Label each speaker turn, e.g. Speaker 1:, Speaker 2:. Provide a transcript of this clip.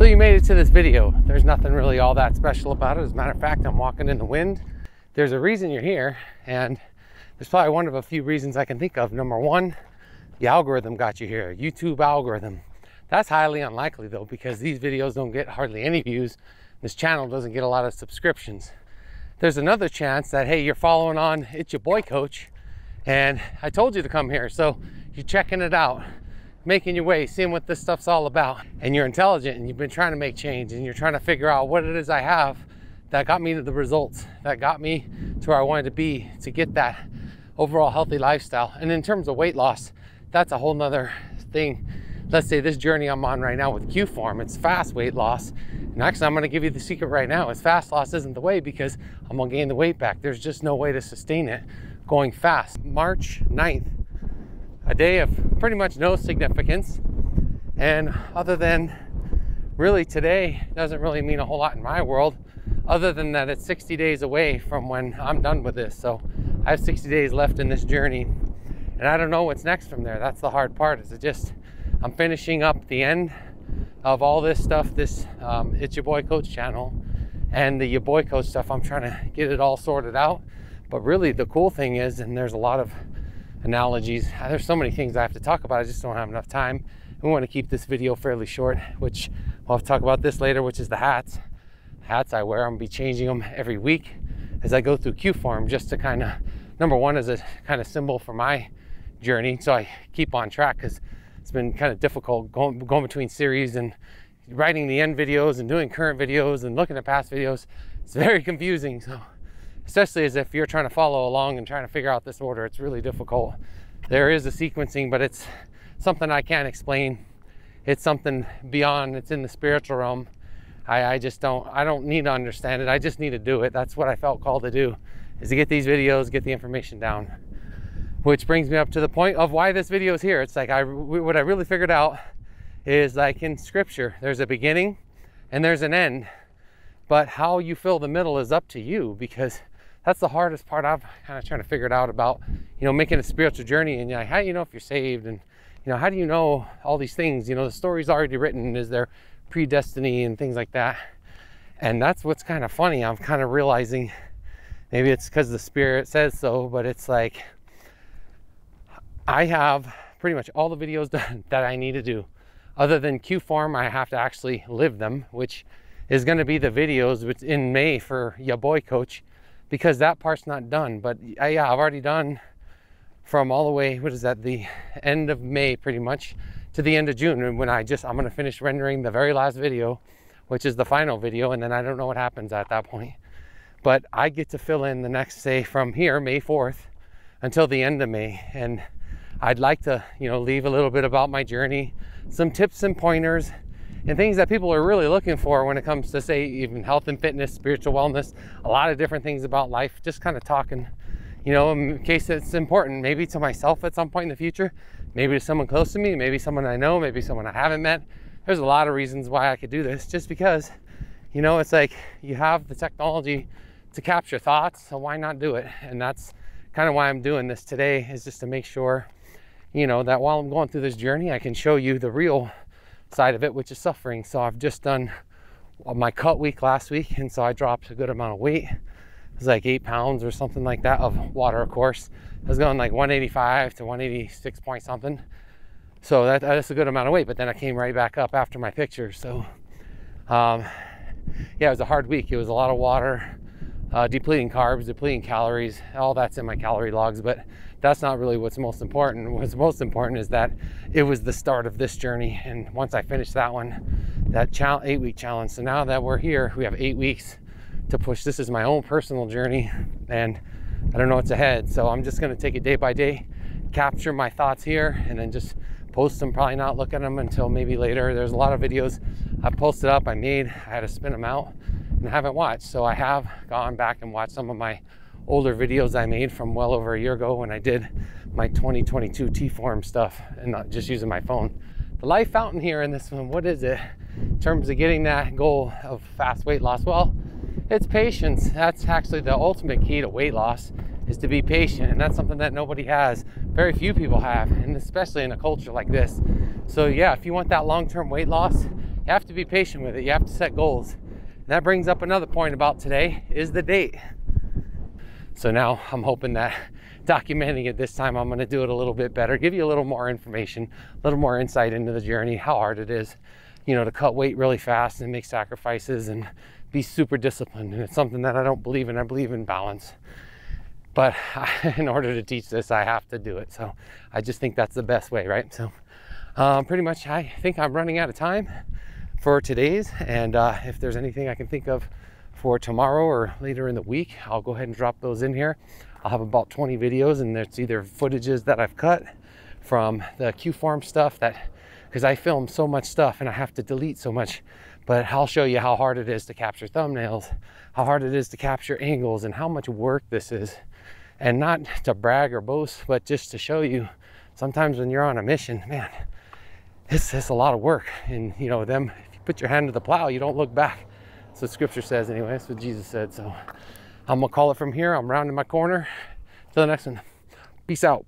Speaker 1: So you made it to this video. There's nothing really all that special about it. As a matter of fact, I'm walking in the wind. There's a reason you're here, and there's probably one of a few reasons I can think of. Number one, the algorithm got you here, YouTube algorithm. That's highly unlikely though, because these videos don't get hardly any views. This channel doesn't get a lot of subscriptions. There's another chance that, hey, you're following on It's Your Boy Coach, and I told you to come here, so you're checking it out, making your way, seeing what this stuff's all about, and you're intelligent and you've been trying to make change, and you're trying to figure out what it is I have that got me to the results, that got me to where I wanted to be, to get that overall healthy lifestyle. And in terms of weight loss, that's a whole nother thing. Let's say this journey I'm on right now with Qform, it's fast weight loss. And actually, I'm going to give you the secret right now, is fast loss isn't the way, because I'm going to gain the weight back. There's just no way to sustain it going fast. March 9th, a day of pretty much no significance. And other than really today doesn't really mean a whole lot in my world, other than that it's 60 days away from when I'm done with this. So I have 60 days left in this journey, and I don't know what's next from there. That's the hard part, is it just, I'm finishing up the end of all this stuff, this It's Your Boy Coach channel, and the Your Boy Coach stuff. I'm trying to get it all sorted out. But really the cool thing is, and there's a lot of analogies, there's so many things I have to talk about, I just don't have enough time. We want to keep this video fairly short, which we'll have to talk about this later, which is the hats I wear. I'm gonna be changing them every week as I go through Qform, just to kind of, number one, as a kind of symbol for my journey, so I keep on track, because it's been kind of difficult going between series and writing the end videos and doing current videos and looking at past videos. It's very confusing. So especially as if you're trying to follow along and trying to figure out this order, it's really difficult. There is a sequencing, but it's something I can't explain. It's something beyond, it's in the spiritual realm. I don't need to understand it. I just need to do it. That's what I felt called to do, is to get these videos, get the information down. Which brings me up to the point of why this video is here. It's like, what I really figured out is, like in scripture, there's a beginning and there's an end, but how you fill the middle is up to you, because that's the hardest part. I've kind of trying to figure it out about, you know, making a spiritual journey. And how do you know if you're saved? And, you know, how do you know all these things? You know, the story's already written. Is there predestiny and things like that? And that's what's kind of funny. I'm kind of realizing, maybe it's because the Spirit says so, but it's like, I have pretty much all the videos done that I need to do. Other than Qform, I have to actually live them, which is going to be the videos in May for Your Boy Coach, because that part's not done. But yeah, I've already done from all the way, what is that, the end of May pretty much to the end of June. And when I'm going to finish rendering the very last video, which is the final video, and then I don't know what happens at that point. But I get to fill in the next, say, from here, May 4th, until the end of May. And I'd like to, you know, leave a little bit about my journey, some tips and pointers, and things that people are really looking for when it comes to, say, even health and fitness, spiritual wellness, a lot of different things about life, just kind of talking, you know, in case it's important, maybe to myself at some point in the future, maybe to someone close to me, maybe someone I know, maybe someone I haven't met. There's a lot of reasons why I could do this, just because, you know, it's like, you have the technology to capture thoughts, so why not do it? And that's kind of why I'm doing this today, is just to make sure, you know, that while I'm going through this journey, I can show you the real side of it, which is suffering. So I've just done my cut week last week, and so I dropped a good amount of weight. It was like 8 pounds or something like that, of water, of course. I was going like 185 to 186 point something. So that's a good amount of weight, but then I came right back up after my picture. So yeah, it was a hard week. It was a lot of water, depleting carbs, depleting calories, all that's in my calorie logs, but that's not really what's most important. What's most important is that it was the start of this journey. And once I finished that one, that 8-week challenge. So now that we're here, we have 8 weeks to push. This is my own personal journey, and I don't know what's ahead. So I'm just going to take it day by day, capture my thoughts here, and then just post them. Probably not look at them until maybe later. There's a lot of videos I posted up, I had to spin them out and haven't watched. So I have gone back and watched some of my older videos I made from well over a year ago when I did my 2022 Qform stuff, and not just using my phone. The life fountain here in this one, what is it in terms of getting that goal of fast weight loss? Well, it's patience. That's actually the ultimate key to weight loss, is to be patient. And that's something that nobody has, very few people have, and especially in a culture like this. So yeah, if you want that long-term weight loss, you have to be patient with it. You have to set goals. And that brings up another point about today, is the date. So now I'm hoping that documenting it this time, I'm going to do it a little bit better, give you a little more information, a little more insight into the journey, how hard it is, you know, to cut weight really fast and make sacrifices and be super disciplined. And it's something that I don't believe in. I believe in balance. But in order to teach this, I have to do it. So I just think that's the best way, right? So pretty much, I think I'm running out of time for today's. And if there's anything I can think of for tomorrow or later in the week, I'll go ahead and drop those in here. I'll have about 20 videos, and it's either footages that I've cut from the Qform stuff, that because I film so much stuff and I have to delete so much, but I'll show you how hard it is to capture thumbnails, how hard it is to capture angles, and how much work this is. And not to brag or boast, but just to show you, sometimes when you're on a mission, man, it's a lot of work. And you know, if you put your hand to the plow, you don't look back. That's what scripture says anyway. That's what Jesus said. So I'm gonna call it from here. I'm rounding my corner. Till the next one. Peace out.